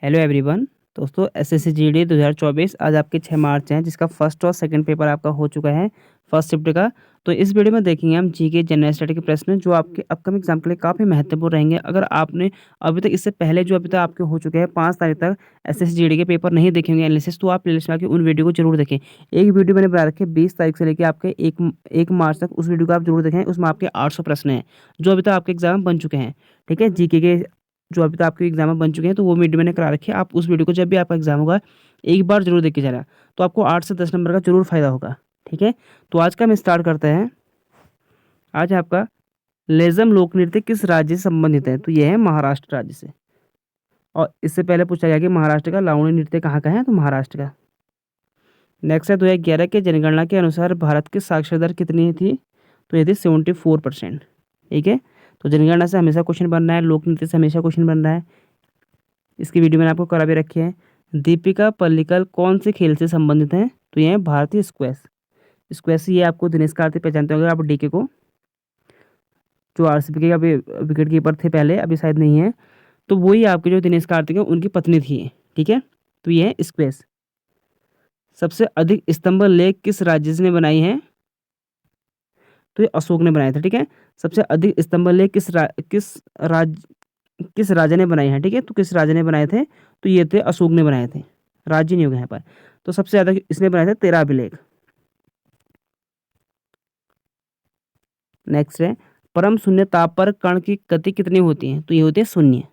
Hello everyone. दोस्तों SSC GD 2024 आज आपके 6 मार्च हैं, जिसका फर्स्ट और सेकंड पेपर आपका हो चुका है फर्स्ट शिफ्ट का। तो इस वीडियो में देखेंगे हम जीके जनरल स्टडी के प्रश्न जो आपके अपकमिंग एग्जाम के लिए काफ़ी महत्वपूर्ण रहेंगे। अगर आपने अभी तक इससे पहले जो अभी तक आपके हो चुके हैं 5 तारीख तक एसएससी जीडी के पेपर नहीं देखे होंगे एनालिसिस, तो आप प्लेलिस्ट में आके उन वीडियो को जरूर देखें। एक वीडियो मैंने बना रखी है 20 तारीख से लेकर आपके एक मार्च तक, उस वीडियो को आप जरूर देखें। उसमें आपके 800 प्रश्न हैं जो अभी तक आपके एग्जाम में बन चुके हैं। ठीक है, जीके के जो अभी तक आपके एग्जाम में बन चुके हैं, तो वो वीडियो मैंने करा रखी है। आप उस वीडियो को जब भी आपका एग्जाम होगा एक बार जरूर देख के जाना, तो आपको 8 से 10 नंबर का जरूर फायदा होगा। ठीक है, तो आज का हम स्टार्ट करते हैं। आज आपका लेज़म लोक नृत्य किस राज्य से संबंधित है? तो ये है महाराष्ट्र राज्य से। और इससे पहले पूछा गया कि महाराष्ट्र का लावणी नृत्य कहाँ का है? तो महाराष्ट्र का। नेक्स्ट है 2011 के जनगणना के अनुसार भारत की साक्षरता दर कितनी थी? तो ये थी 74%। ठीक है, तो जनगणना से हमेशा क्वेश्चन बन रहा है, लोक नृत्य से हमेशा क्वेश्चन बन रहा है। इसकी वीडियो मैंने आपको करा भी रखी है। दीपिका पल्लिकल कौन से खेल से संबंधित हैं? तो ये है भारतीय स्क्वैश। स्क्वैश ये आपको दिनेश कार्तिक पहचानते होंगे आप डीके को, जो आरसीबी के अभी विकेट कीपर थे पहले, अभी शायद नहीं है। तो वही आपके जो दिनेश कार्तिक है उनकी पत्नी थी। ठीक है, तो ये है स्क्वैश। सबसे अधिक स्तंभ लेख किस राज्य ने बनाई है? तो ये अशोक ने बनाया था। ठीक है, सबसे अधिक स्तंभ लेख किस राजा ने बनाई है? ठीक है, तो किस राजा ने बनाए थे? तो ये थे अशोक ने बनाए थे, राज्य नहीं होगा यहाँ पर। तो सबसे ज्यादा इसने बनाए थे 13 अभिलेख। नेक्स्ट है परम शून्य ताप पर कण की गति कितनी होती है? तो ये होती है शून्य।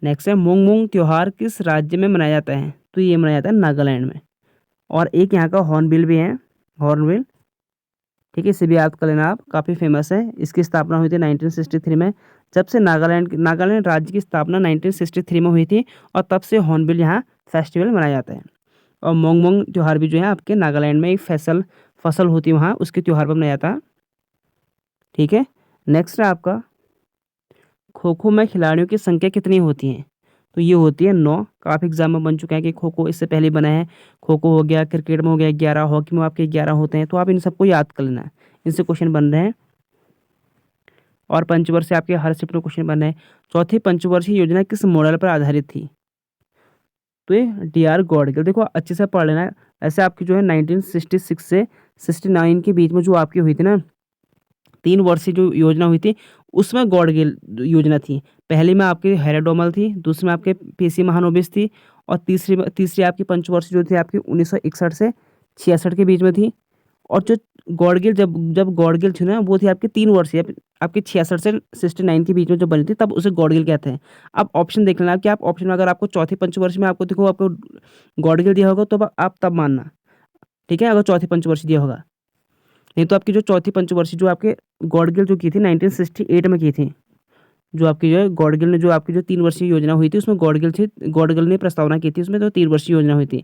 नेक्स्ट है मोंग मोंग त्योहार किस राज्य में मनाया जाता है? तो ये मनाया जाता है नागालैंड में। और एक यहाँ का हॉर्नबिल भी है, हॉर्नबिल। ठीक है, इसे भी याद कर लेना आप, काफ़ी फेमस है। इसकी स्थापना हुई थी 1963 में। जब से नागालैंड राज्य की स्थापना 1963 में हुई थी, और तब से हॉर्नबिल यहाँ फेस्टिवल मनाया जाता है। और मोंग मोंग त्यौहार भी जो है आपके नागालैंड में एक फसल होती है वहाँ, उसके त्यौहार पर मनाया जाता है। ठीक है, नेक्स्ट है आपका खो खो में खिलाड़ियों की संख्या कितनी होती है? तो ये होती है 9। काफ़ी एग्जाम में बन चुका है कि खो खो इससे पहले बना है। खो खो हो गया, क्रिकेट में हो गया 11, हॉकी में आपके 11 होते हैं। तो आप इन सबको याद कर लेना है, इनसे क्वेश्चन बन रहे हैं। और पंचवर्षीय आपके हर शिफ्ट में क्वेश्चन बन रहे हैं। चौथी पंचवर्षीय योजना किस मॉडल पर आधारित थी? तो ये डीआर गॉडगिल। देखो अच्छे से पढ़ लेना है। ऐसे आपकी जो है 1966 से 69 के बीच में जो आपकी हुई थी ना 3 वर्षीय जो योजना हुई थी, उसमें गॉडगिल योजना थी। पहली में आपकी हेराडोमल थी, दूसरी में आपके पीसी महानोबिस थी, और तीसरी आपकी पंचवर्षीय जो थी आपकी 1961 से 66 के बीच में थी। और जो गॉडगिल जब गॉडगिल थी ना, वो थी आपकी 3 वर्षीय, आपकी 66 से 69 के बीच में जो बनी थी, तब उसे गॉडगिल कहते हैं। आप ऑप्शन देख लेना कि आप ऑप्शन में अगर आपको चौथी पंचवर्षीय में आपको देखो आपको गॉडगिल दिया होगा, तो आप तब मानना। ठीक है, अगर चौथी पंचवर्षीय दिया होगा। नहीं तो आपकी जो चौथी पंचवर्षीय जो आपके गॉडगिल जो की थी 1968 में की थी, जो आपकी जो है गॉडगिल ने जो आपकी जो 3 वर्षीय योजना हुई थी, उसमें गॉडगिल ने प्रस्तावना की थी, उसमें तो 3 वर्षीय योजना हुई थी।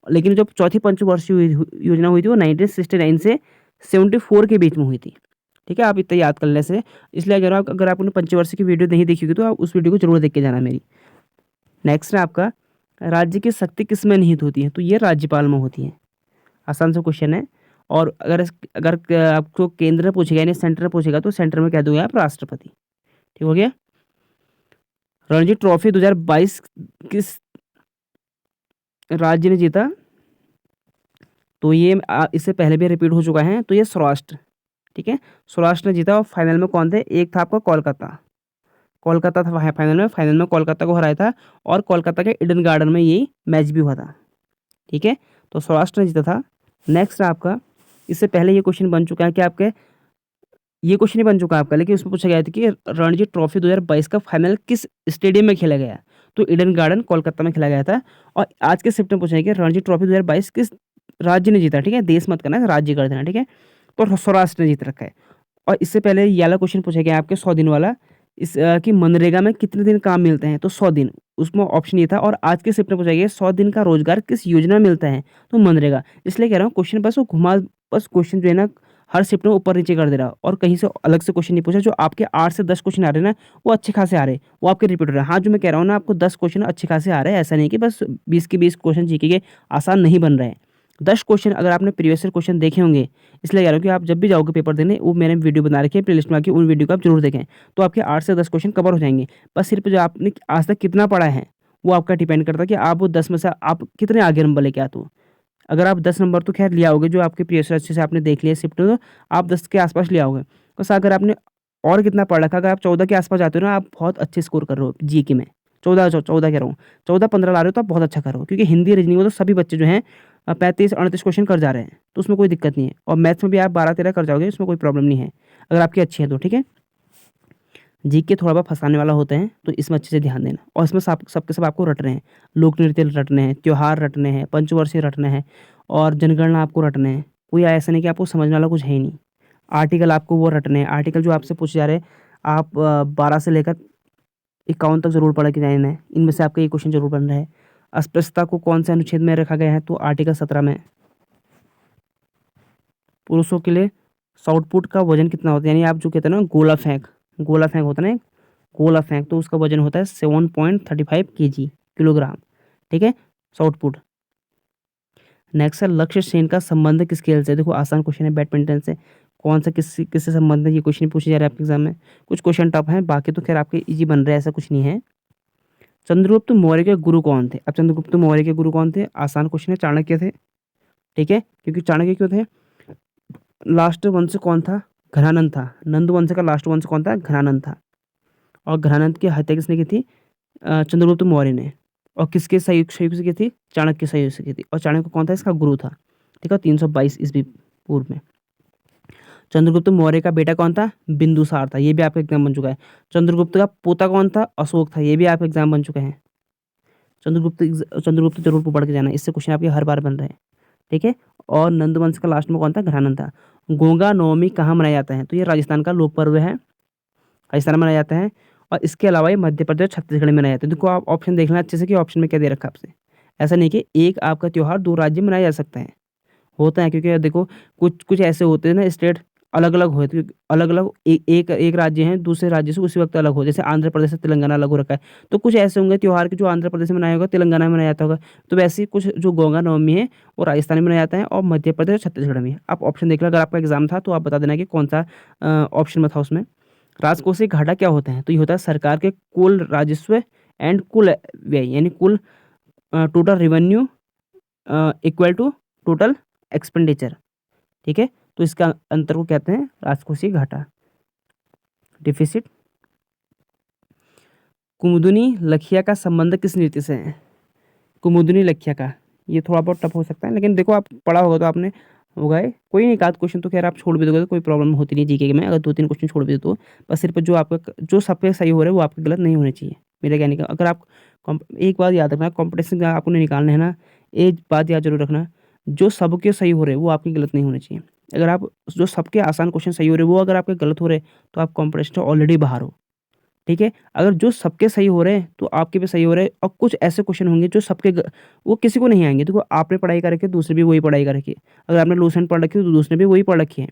लेकिन जो चौथी पंचवर्षीय योजना हुई थी वो 1969 से 74 के बीच में हुई थी। ठीक है, आप इतना याद कर लेने से। इसलिए अगर आपने पंचवर्षीय की वीडियो नहीं देखी होगी तो आप उस वीडियो को जरूर देख के जाना मेरी। नेक्स्ट है आपका राज्य की शक्ति किस में निहित होती है? तो ये राज्यपाल में होती है। आसान सा क्वेश्चन है। और अगर आपको केंद्र में पूछेगा यानी सेंटर में पूछेगा, तो सेंटर में कह दोगे आप राष्ट्रपति। ठीक हो गया। रणजी ट्रॉफी 2022 किस राज्य ने जीता? तो ये इससे पहले भी रिपीट हो चुका है, तो ये सौराष्ट्र। ठीक है, सौराष्ट्र ने जीता। और फाइनल में कौन थे? एक था आपका कोलकाता था फाइनल में कोलकाता को हराया था। और कोलकाता के ईडन गार्डन में यही मैच भी हुआ था। ठीक है, तो सौराष्ट्र ने जीता था। नेक्स्ट आपका इससे पहले ये क्वेश्चन बन चुका है कि आपके ये क्वेश्चन नहीं बन चुका आपका, लेकिन उसमें पूछा गया था कि रणजी ट्रॉफी 2022 का फाइनल किस स्टेडियम में खेला गया? तो ईडन गार्डन कोलकाता में खेला गया था। और आज के शिफ्ट में पूछा गया कि रणजी ट्रॉफी 2022 किस राज्य ने जीता? ठीक है, देश मत करना, राज्य कर देना। ठीक है, तो सौराष्ट्र ने जीत रखा है। और इससे पहले ये वाला क्वेश्चन पूछा गया आपके 100 दिन वाला, कि मनरेगा में कितने दिन काम मिलते हैं? तो 100 दिन, उसमें ऑप्शन ये था। और आज के शिफ्ट में पूछा गया 100 दिन का रोजगार किस योजना में मिलता है? तो मनरेगा। इसलिए कह रहा हूँ क्वेश्चन बस क्वेश्चन जो है ना हर शिफ्ट में ऊपर नीचे कर दे रहा, और कहीं से अलग से क्वेश्चन नहीं पूछा। जो आपके 8 से 10 क्वेश्चन आ रहे हैं ना, वो अच्छे खासे आ रहे हैं, वो आपके रिपीट हो रहे हैं। हाँ, जो मैं कह रहा हूँ ना, आपको 10 क्वेश्चन अच्छे खासे आ रहे हैं, ऐसा नहीं कि बस 20 के 20 क्वेश्चन जीके के आसान नहीं बन रहे हैं। 10 क्वेश्चन अगर आपने प्रीवियस ईयर क्वेश्चन देखे होंगे, इसलिए कह रहा हूँ कि आप जब भी जाओगे पेपर देने, वो मैंने वीडियो बना रखी है प्लेलिस्ट में, आके उन वीडियो को आप जरूर देखें, तो आपके 8 से 10 क्वेश्चन कवर हो जाएंगे। बस सिर्फ जो आपने आज तक कितना पढ़ा है वो आपका डिपेंड करता है कि आप वो 10 में से आप कितने आगे नंबर लेके आते हो। अगर आप 10 नंबर तो खैर ले आओगे, जो आपके प्रीवियस ईयर अच्छे से आपने देख लिया शिफ्ट, तो आप 10 के आसपास ले आओगे। बस अगर आपने और कितना पढ़ रखा, अगर आप 14 के आसपास जाते हो ना, आप बहुत अच्छे स्कोर कर रहे हो जीके में। 14 कह रहा हूँ, 14-15 ला रहे हो तो आप बहुत अच्छा कर रहे हो, क्योंकि हिंदी रीजनिंग में तो सभी बच्चे जो हैं 35-38 क्वेश्चन कर जा रहे हैं, तो उसमें कोई दिक्कत नहीं है। और मैथ्स में भी आप 12-13 कर जाओगे, उसमें कोई प्रॉब्लम नहीं है, अगर आपकी अच्छी है तो। ठीक है, जीके थोड़ा बहुत फंसाने वाला होते हैं, तो इसमें अच्छे से ध्यान देना। और इसमें सबके सब आपको रटने हैं, लोक नृत्य रटने हैं, त्योहार रटने हैं, पंचवर्षीय रटने हैं, और जनगणना आपको रटने हैं। कोई ऐसा नहीं कि आपको समझने वाला कुछ है ही नहीं। आर्टिकल आपको वो रटने हैं, आर्टिकल जो आपसे पूछे जा रहे हैं, आप 12 से लेकर 51 तक जरूर पढ़ के जाना है। इनमें से आपका ये क्वेश्चन जरूर बन रहा है। अस्पृश्यता को कौन से अनुच्छेद में रखा गया है, तो आर्टिकल 17 में। पुरुषों के लिए शॉटपुट का वजन कितना होता है, यानी आप जो कहते हैं ना गोला फेंक, गोला फेंक होता है ना, गोला फेंक, तो उसका वजन होता है 7.35 kg, किलोग्राम। ठीक है, शॉटपुट। नेक्स्ट है लक्ष्य सेन का संबंध किस खेल से। देखो आसान क्वेश्चन है, बैडमिंटन से। कौन सा किससे संबंध है, ये क्वेश्चन पूछे जा रहे हैं आपके एग्जाम में। कुछ क्वेश्चन टफ हैं, बाकी तो खैर आपके इजी बन रहे हैं, ऐसा कुछ नहीं है। चंद्रगुप्त मौर्य के गुरु कौन थे। अब चंद्रगुप्त मौर्य के गुरु कौन थे, आसान क्वेश्चन है, चाणक्य थे। ठीक है, क्योंकि चाणक्य क्यों थे, लास्ट वंश कौन था, घनानंद था। नंद वंश का लास्ट वंश कौन था, घनानंद था। और घनानंद की हत्या किसने की थी, चंद्रगुप्त मौर्य ने। और किसके सहयोग सहयोग से की थी, चाणक्य के सहयोग से की थी। और चाणक्य कौन था, इसका गुरु था। ठीक है, 322 ईस्वी पूर्व में। चंद्रगुप्त मौर्य का बेटा कौन था, बिंदुसार था, ये भी आपका एग्जाम बन चुका है। चंद्रगुप्त का पोता कौन था, अशोक था, ये भी आपका एग्जाम बन चुका है। चंद्रगुप्त जरूर पढ़ के जाना, इससे क्वेश्चन आपके हर बार बन रहे हैं। ठीक है, और नंदवंश का लास्ट में कौन था, घनानंद था। गोंगा नवमी कहाँ मनाया जाता है, तो ये राजस्थान का लोक पर्व है, राजस्थान में मनाया जाता है। और इसके अलावा ये मध्य प्रदेश, छत्तीसगढ़ में मनाया जाता है। देखो आप ऑप्शन देख लेना अच्छे से कि ऑप्शन में क्या दे रखा है आपसे। ऐसा नहीं कि एक आपका त्यौहार 2 राज्य में मनाया जा सकता है, होता है, क्योंकि देखो कुछ कुछ ऐसे होते हैं ना स्टेट, अलग अलग होते हैं, अलग अलग एक राज्य है दूसरे राज्य से उसी वक्त अलग हो, जैसे आंध्र प्रदेश से तेलंगाना अलग हो रखा है। तो कुछ ऐसे होंगे त्यौहार के जो आंध्र प्रदेश में मनाया होगा, तेलंगाना में मनाया जाता होगा। तो वैसे ही कुछ जो गोंगा नवमी है वो राजस्थान में मनाया जाता है, और मध्य प्रदेश और छत्तीसगढ़ में। आप ऑप्शन देख लो, अगर आपका एग्जाम था तो आप बता देना कि कौन सा ऑप्शन में था उसमें। राजकोषीय घाटा क्या होता है, तो ये होता है सरकार के कुल राजस्व एंड कुल व्यय, यानी कुल total revenue equal to total expenditure. ठीक है, तो इसका अंतर को कहते हैं राजकोषीय घाटा, डिफिसिट। कुमुदुनी लखिया का संबंध किस नीति से है, कुमुदुनी लखिया का, ये थोड़ा बहुत टफ हो सकता है, लेकिन देखो आप पढ़ा होगा तो आपने होगा है। कोई नहीं, एक आध क्वेश्चन तो खैर आप छोड़ भी दोगे तो कोई प्रॉब्लम होती नहीं जीके में, अगर 2-3 क्वेश्चन छोड़ भी दो तो। बस सिर्फ जो आपका जो सब पे सही हो रहा है वो आपके गलत नहीं होने चाहिए, मेरा कहने का। अगर आप एक बात याद रखना, कॉम्पिटिशन का आपको निकालना है ना, एक बात याद जरूर रखना, जो सबके सही हो रहे हैं वो आपके गलत नहीं होने चाहिए। अगर आप जो सबके आसान क्वेश्चन सही हो रहे हैं वो अगर आपके गलत हो रहे हैं, तो आप कॉम्पिटिशन से ऑलरेडी बाहर हो। ठीक है, अगर जो सबके सही हो रहे हैं तो आपके भी सही हो रहे हैं, और कुछ ऐसे क्वेश्चन होंगे जो वो किसी को नहीं आएंगे। देखो आपने पढ़ाई कर रखी है, दूसरे भी वही पढ़ाई कर रखी है। अगर आपने लूसेंट पढ़ रखी है तो दूसरे भी वही पढ़ रखी है।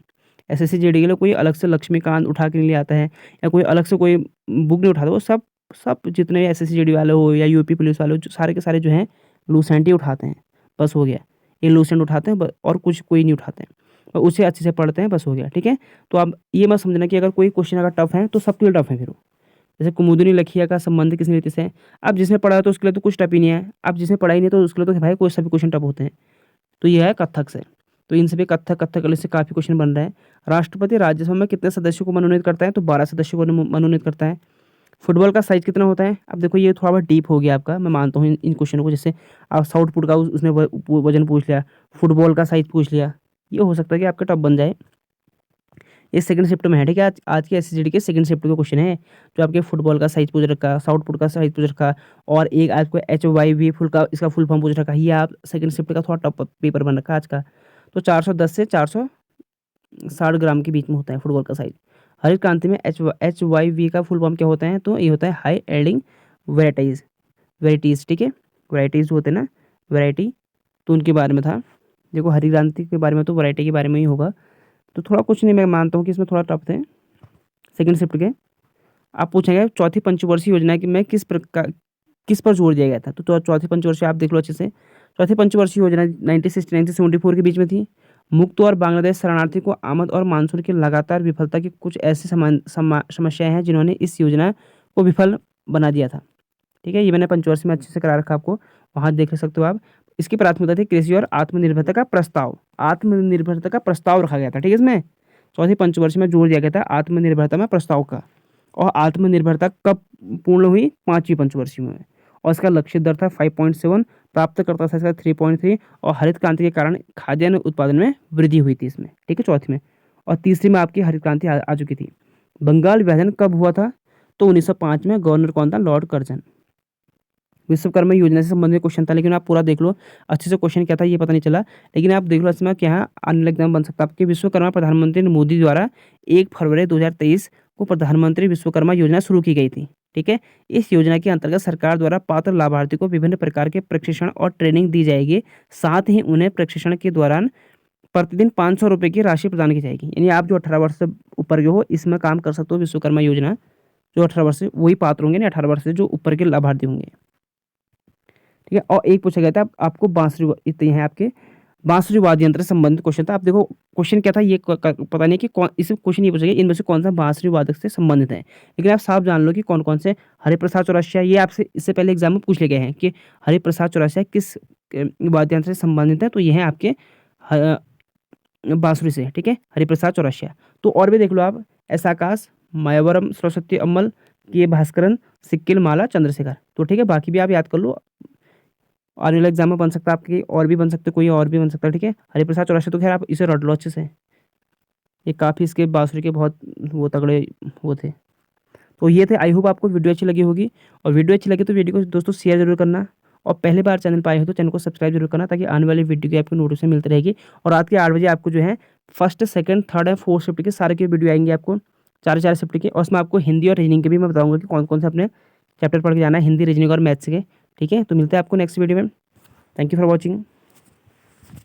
एसएससी जीडी के लिए कोई अलग से लक्ष्मीकांत उठा के नहीं ले आता है, या कोई अलग से कोई बुक नहीं उठाता। वो सब सब जितने भी एसएससी जीडी वाले हो या यूपी पुलिस वाले हो, सारे के सारे जो हैं लूसेंट ही उठाते हैं, बस हो गया। ये लूसेंट उठाते हैं और कुछ कोई नहीं उठाते हैं, और उसे अच्छे से पढ़ते हैं, बस हो गया। ठीक है, तो आप ये मत समझना कि अगर कोई क्वेश्चन अगर टफ है तो सबके लिए टफ है फिर वो। जैसे कुमुदुनी लखिया का संबंध किस नीति से है, अब जिसने पढ़ा है तो उसके लिए तो कुछ टफ ही नहीं है, अब जिसने पढ़ा ही नहीं तो उसके लिए तो भाई कोई सभी क्वेश्चन टफ होते हैं। तो ये है कथक से, तो इन सभी कथकली से काफ़ी क्वेश्चन बन रहे हैं। राष्ट्रपति राज्यसभा में कितने सदस्यों को मनोनीत करता है, तो 12 सदस्यों को मनोनीत करता है। फुटबॉल का साइज कितना होता है, अब देखो ये थोड़ा बहुत डीप हो गया आपका, मैं मानता हूँ इन क्वेश्चनों को। जैसे आप साउथ पुट का उसने वजन पूछ लिया, फुटबॉल का साइज पूछ लिया, ये हो सकता है कि आपका टफ बन जाए। ये सेकंड शिफ्ट में है। ठीक है, आज के एसएससीडी के सेकंड शिफ्ट का क्वेश्चन है, जो आपके फुटबॉल का साइज पूछ रखा, साउथ पुट का साइज पूछ रखा, और एक आपको HYV फुल का इसका फुल फॉर्म पूछ रखा। ये आप सेकंड शिफ्ट का थोड़ा टफ पेपर बन रखा आज का। तो 410 से 460 ग्राम के बीच में होता है फुटबॉल का साइज। हरित क्रांति में HYV का फुल फॉर्म क्या होता है, तो ये होता है हाई एल्डिंग वेराइटीज़। ठीक है, वेराइटीज़ होते हैं ना, वेराइटी, तो उनके बारे में था। देखो हरी क्रांति के बारे में तो वैरायटी के बारे में ही होगा। तो थोड़ा कुछ नहीं, मैं मानता हूँ कि इसमें थोड़ा टफ थे सेकंड शिफ्ट के। आप पूछेंगे चौथी पंचवर्षीय योजना की में किस पर जोर दिया गया था, तो चौथी पंचवर्षीय आप देख लो अच्छे से। चौथी पंचवर्षीय योजना 1969 से 74 के बीच में थी। मुक्त और बांग्लादेश शरणार्थी को आमद और मानसून की लगातार विफलता की कुछ ऐसी समस्याएं हैं जिन्होंने इस योजना को विफल बना दिया था। ठीक है, ये मैंने पंचवर्षीय में अच्छे से करा रखा आपको, वहाँ देख सकते हो आप। इसकी प्राथमिकता थी कृषि और आत्मनिर्भरता का प्रस्ताव, आत्मनिर्भरता का प्रस्ताव रखा गया था। ठीक है, इसमें चौथी पंचवर्षीय में जोर दिया गया था आत्मनिर्भरता में प्रस्ताव का। और आत्मनिर्भरता कब पूर्ण हुई? पांचवी पंचवर्षीय में। और इसका लक्ष्य दर था 5.7, प्राप्त करता था इसका 3.3, और हरित क्रांति के कारण खाद्यान्न उत्पादन में वृद्धि हुई थी इसमें। ठीक है, चौथी में। और तीसरी में आपकी हरित क्रांति आ चुकी थी। बंगाल विभाजन कब हुआ था? तो 1905 में। गवर्नर कौन था? Lord Curzon. विश्वकर्मा योजना से संबंधित क्वेश्चन था, लेकिन आप पूरा देख लो अच्छे से। क्वेश्चन क्या था ये पता नहीं चला, लेकिन आप देख लो इसमें क्या अन्य एग्जाम बन सकता है आपके। विश्वकर्मा प्रधानमंत्री मोदी द्वारा 1 फरवरी 2023 को प्रधानमंत्री विश्वकर्मा योजना शुरू की गई थी। ठीक है, इस योजना के अंतर्गत सरकार द्वारा पात्र लाभार्थी को विभिन्न प्रकार के प्रशिक्षण और ट्रेनिंग दी जाएगी। साथ ही उन्हें प्रशिक्षण के दौरान प्रतिदिन 500 रुपये की राशि प्रदान की जाएगी। यानी आप जो 18 वर्ष से ऊपर के हो इसमें काम कर सकते हो। विश्वकर्मा योजना जो 18 वर्ष से वही पात्र होंगे ना, 18 वर्ष से जो ऊपर के लाभार्थी होंगे। ठीक है, और एक पूछा गया था आपको बांसुरी, इतने हैं आपके बांसुरी वाद्य यंत्र से संबंधित क्वेश्चन था। आप देखो क्वेश्चन क्या था ये पता नहीं कि कौन, इस क्वेश्चन ये पूछा गया इनमें से कौन सा बांसुरी वादक से संबंधित है, लेकिन आप साफ जान लो कि कौन कौन से। हरिप्रसाद चौरसिया, ये आपसे इससे पहले एग्जाम में पूछ ले गए हैं कि हरिप्रसाद चौरसिया किस वाद्य यंत्र से संबंधित है, तो ये है आपके बांसुरी से। ठीक है, हरिप्रसाद चौरसिया। तो और भी देख लो आप, ऐसा आकाश, मायावरम सरस्वती अम्मल, के भास्करन, सिक्किल माला चंद्रशेखर। तो ठीक है, बाकी भी आप याद कर लो, आने वाले एग्जाम में बन सकता है आपके, और भी बन सकते, कोई और भी बन सकता है। ठीक है, हरिप्रसाद चौरसिया तो खैर आप इसे रट लो अच्छे से, ये काफ़ी इसके बांसुरी के बहुत वो तगड़े वो थे। तो ये थे, आई होप आपको वीडियो अच्छी लगी होगी। और वीडियो अच्छी लगी तो वीडियो को दोस्तों शेयर जरूर करना, और पहले बार चैनल पर आए हो तो चैनल को सब्सक्राइब जरूर करना, ताकि आने वाली वीडियो की आपको नोटिफिकेशन मिलती रहेगी। और रात के 8 बजे आपको जो है first, second, third and fourth shift के सारे के वीडियो आएंगे आपको, 4 शिफ्ट के। और उसमें आपको हिंदी और रीजनिंग के भी मैं बताऊंगा कि कौन कौन से अपने चैप्टर पढ़ के जाना है, हिंदी, रीजनिंग और मैथ्स के। ठीक है, तो मिलते हैं आपको नेक्स्ट वीडियो में। Thank you for watching.